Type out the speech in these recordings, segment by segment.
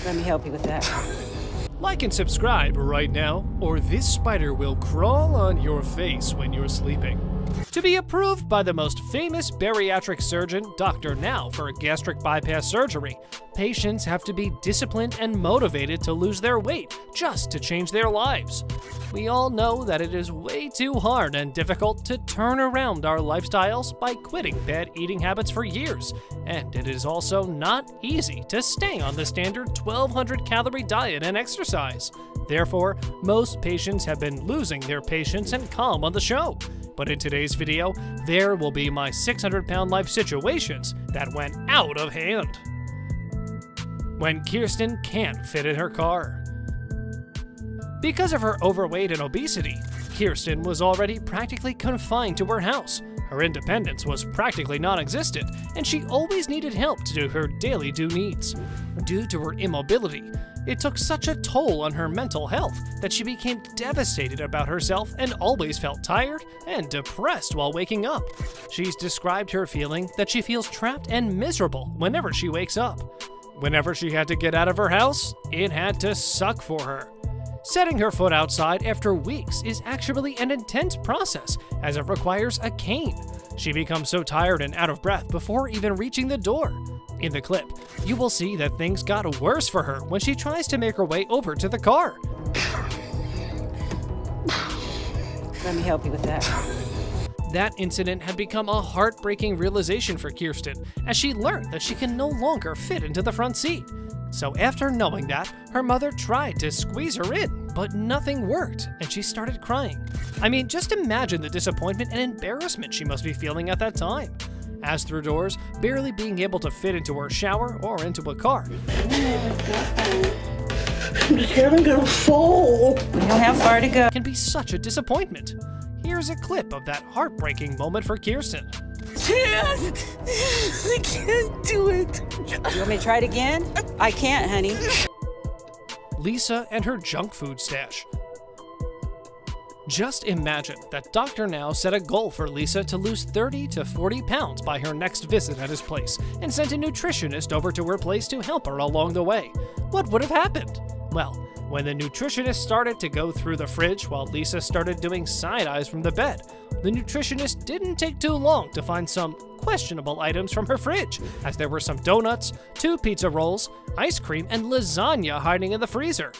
Let me help you with that. Like and subscribe right now, or this spider will crawl on your face when you're sleeping. To be approved by the most famous bariatric surgeon, Dr. Now, for gastric bypass surgery, patients have to be disciplined and motivated to lose their weight just to change their lives. We all know that it is way too hard and difficult to turn around our lifestyles by quitting bad eating habits for years, and it is also not easy to stay on the standard 1,200 calorie diet and exercise. Therefore, most patients have been losing their patience and calm on the show. But in today's video, there will be my 600-pound life situations that went out of hand. When Kirsten can't fit in her car. Because of her overweight and obesity, Kirsten was already practically confined to her house. Her independence was practically non-existent, and she always needed help to do her daily needs. Due to her immobility, it took such a toll on her mental health that she became devastated about herself and always felt tired and depressed while waking up. She's described her feeling that she feels trapped and miserable whenever she wakes up. Whenever she had to get out of her house, it had to suck for her. Setting her foot outside after weeks is actually an intense process, as it requires a cane. She becomes so tired and out of breath before even reaching the door. In the clip, you will see that things got worse for her when she tries to make her way over to the car. Let me help you with that. That incident had become a heartbreaking realization for Kirsten, as she learned that she can no longer fit into the front seat. So after knowing that, her mother tried to squeeze her in, but nothing worked, and she started crying. I mean, just imagine the disappointment and embarrassment she must be feeling at that time. As through doors, barely being able to fit into her shower or into a car. I'm scared I'm gonna fall. You don't have far to go. Can be such a disappointment. Here's a clip of that heartbreaking moment for Kirsten. I can't do it. You want me to try it again? I can't, honey. Lisa and her junk food stash. Just imagine that Dr. Now set a goal for Lisa to lose 30 to 40 pounds by her next visit at his place and sent a nutritionist over to her place to help her along the way. What would have happened? Well, when the nutritionist started to go through the fridge while Lisa started doing side eyes from the bed, the nutritionist didn't take too long to find some questionable items from her fridge, as there were some donuts, 2 pizza rolls, ice cream, and lasagna hiding in the freezer.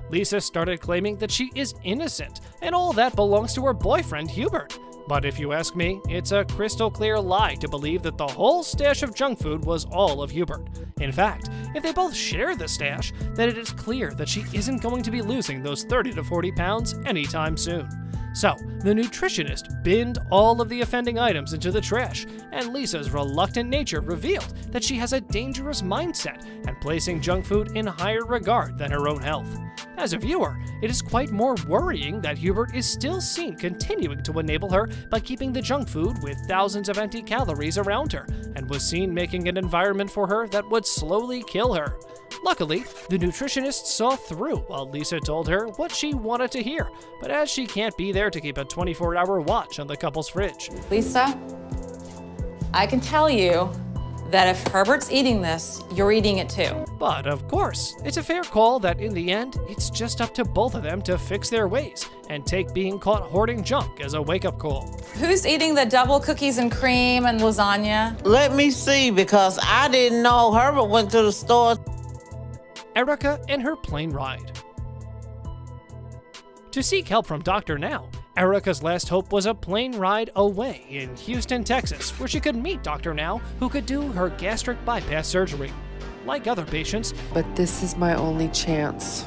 Lisa started claiming that she is innocent, and all that belongs to her boyfriend, Hubert. But if you ask me, it's a crystal clear lie to believe that the whole stash of junk food was all of Hubert. In fact, if they both share the stash, then it is clear that she isn't going to be losing those 30 to 40 pounds anytime soon. So, the nutritionist binned all of the offending items into the trash, and Lisa's reluctant nature revealed that she has a dangerous mindset and placing junk food in higher regard than her own health. As a viewer, it is quite more worrying that Hubert is still seen continuing to enable her by keeping the junk food with thousands of empty calories around her, and was seen making an environment for her that would slowly kill her. Luckily, the nutritionist saw through while Lisa told her what she wanted to hear, but as she can't be there to keep a 24-hour watch on the couple's fridge. Lisa, I can tell you that if Herbert's eating this, you're eating it too. But of course, it's a fair call that in the end, it's just up to both of them to fix their ways and take being caught hoarding junk as a wake-up call. Who's eating the double cookies and cream and lasagna? Let me see, because I didn't know Herbert went to the store. Erica and her plane ride. To seek help from Dr. Now, Erica's last hope was a plane ride away in Houston, Texas, where she could meet Dr. Now, who could do her gastric bypass surgery. Like other patients, but this is my only chance.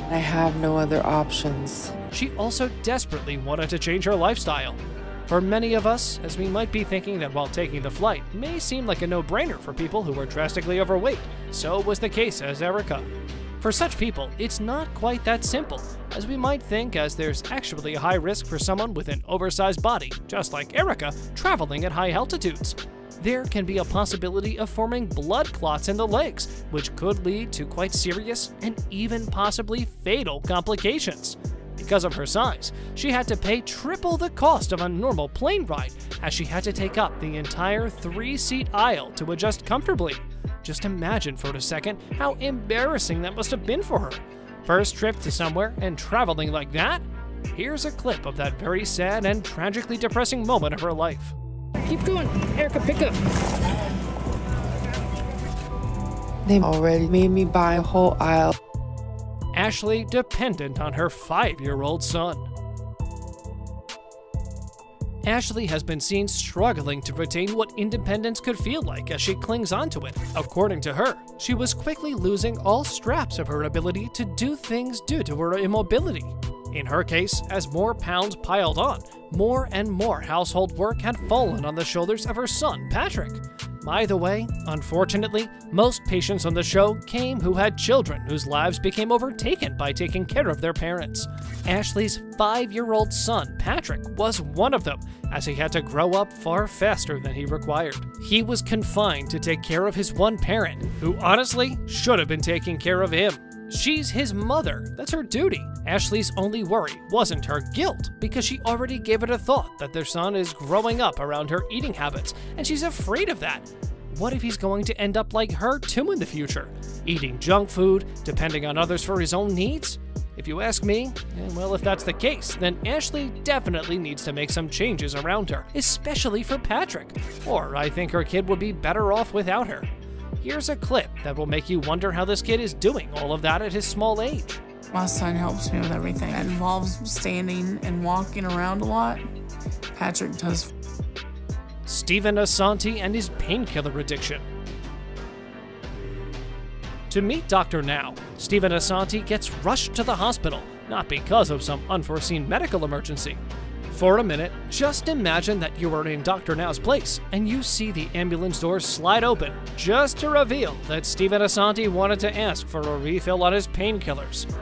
I have no other options. She also desperately wanted to change her lifestyle. For many of us, as we might be thinking that while taking the flight may seem like a no-brainer for people who are drastically overweight, so was the case as Erica. For such people, it's not quite that simple, as we might think, as there's actually a high risk for someone with an oversized body, just like Erica, traveling at high altitudes. There can be a possibility of forming blood clots in the legs, which could lead to quite serious and even possibly fatal complications. Because of her size, she had to pay triple the cost of a normal plane ride, as she had to take up the entire 3-seat aisle to adjust comfortably. Just imagine for a second how embarrassing that must have been for her. First trip to somewhere and traveling like that? Here's a clip of that very sad and tragically depressing moment of her life. Keep going, Erica, pick up. They already made me buy a whole aisle. Ashley dependent on her 5-year-old son. Ashley has been seen struggling to retain what independence could feel like as she clings onto it. According to her, she was quickly losing all scraps of her ability to do things due to her immobility. In her case, as more pounds piled on, more and more household work had fallen on the shoulders of her son, Patrick. By the way, unfortunately, most patients on the show came who had children whose lives became overtaken by taking care of their parents. Ashley's 5-year-old son, Patrick, was one of them, as he had to grow up far faster than he required. He was confined to take care of his one parent, who honestly should have been taking care of him. She's his mother. That's her duty. Ashley's only worry wasn't her guilt, because she already gave it a thought that their son is growing up around her eating habits, and she's afraid of that. What if he's going to end up like her too in the future? Eating junk food, depending on others for his own needs? If you ask me, well, if that's the case, then Ashley definitely needs to make some changes around her, especially for Patrick. Or I think her kid would be better off without her. Here's a clip that will make you wonder how this kid is doing all of that at his small age. My son helps me with everything. That involves standing and walking around a lot. Patrick does. Stephen Asante and his painkiller addiction. To meet Dr. Now, Stephen Asante gets rushed to the hospital, not because of some unforeseen medical emergency. For a minute, just imagine that you are in Dr. Now's place and you see the ambulance doors slide open just to reveal that Stephen Asante wanted to ask for a refill on his painkillers.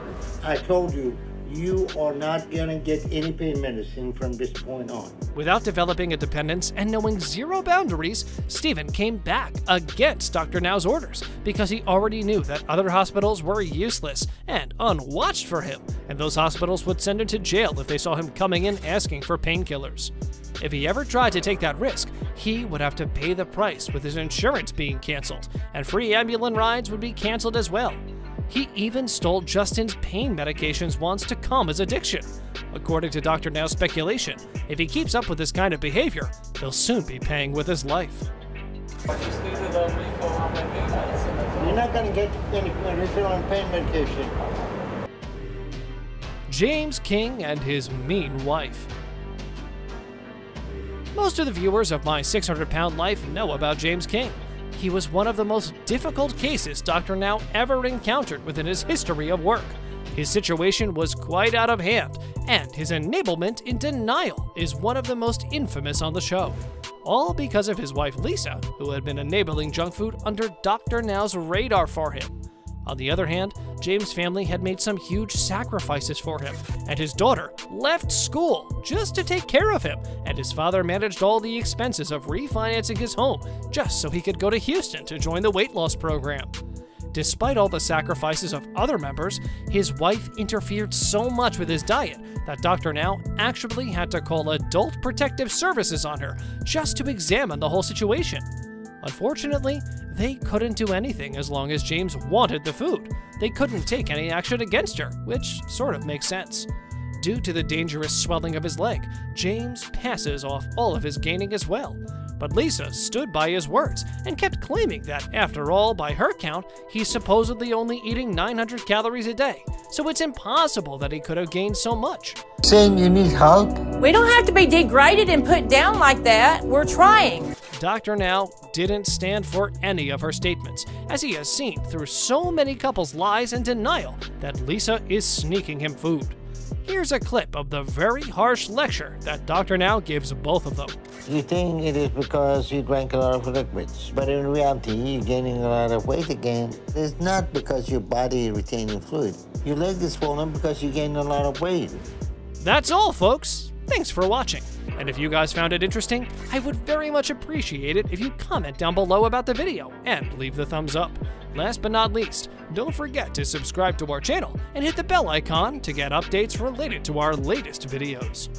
I told you, you are not gonna get any pain medicine from this point on. Without developing a dependence and knowing zero boundaries, Stephen came back against Dr. Now's orders because he already knew that other hospitals were useless and unwatched for him, and those hospitals would send him to jail if they saw him coming in asking for painkillers. If he ever tried to take that risk, he would have to pay the price with his insurance being canceled, and free ambulance rides would be canceled as well. He even stole Justin's pain medications once to calm his addiction. According to Dr. Now's speculation, if he keeps up with this kind of behavior, he'll soon be paying with his life. You're not gonna get any refill on pain medication. James King and his mean wife. Most of the viewers of My 600-Pound Life know about James King. He was one of the most difficult cases Dr. Now ever encountered within his history of work. His situation was quite out of hand, and his enablement in denial is one of the most infamous on the show. All because of his wife Lisa, who had been enabling junk food under Dr. Now's radar for him. On the other hand, James' family had made some huge sacrifices for him, and his daughter left school just to take care of him, and his father managed all the expenses of refinancing his home just so he could go to Houston to join the weight loss program. Despite all the sacrifices of other members, his wife interfered so much with his diet that Dr. Now actually had to call Adult Protective Services on her just to examine the whole situation. Unfortunately, they couldn't do anything as long as James wanted the food. They couldn't take any action against her, which sort of makes sense. Due to the dangerous swelling of his leg, James passes off all of his gaining as well. But Lisa stood by his words and kept claiming that, after all, by her count, he's supposedly only eating 900 calories a day, so it's impossible that he could have gained so much. Saying you need help? We don't have to be degraded and put down like that. We're trying. Dr. Now didn't stand for any of her statements, as he has seen through so many couples' lies and denial that Lisa is sneaking him food. Here's a clip of the very harsh lecture that Dr. Now gives both of them. You think it is because you drank a lot of liquids, but in reality, you're gaining a lot of weight again. It's not because your body is retaining fluid. Your leg is swollen because you gained a lot of weight. That's all, folks. Thanks for watching. And if you guys found it interesting, I would very much appreciate it if you comment down below about the video and leave the thumbs up. Last but not least, don't forget to subscribe to our channel and hit the bell icon to get updates related to our latest videos.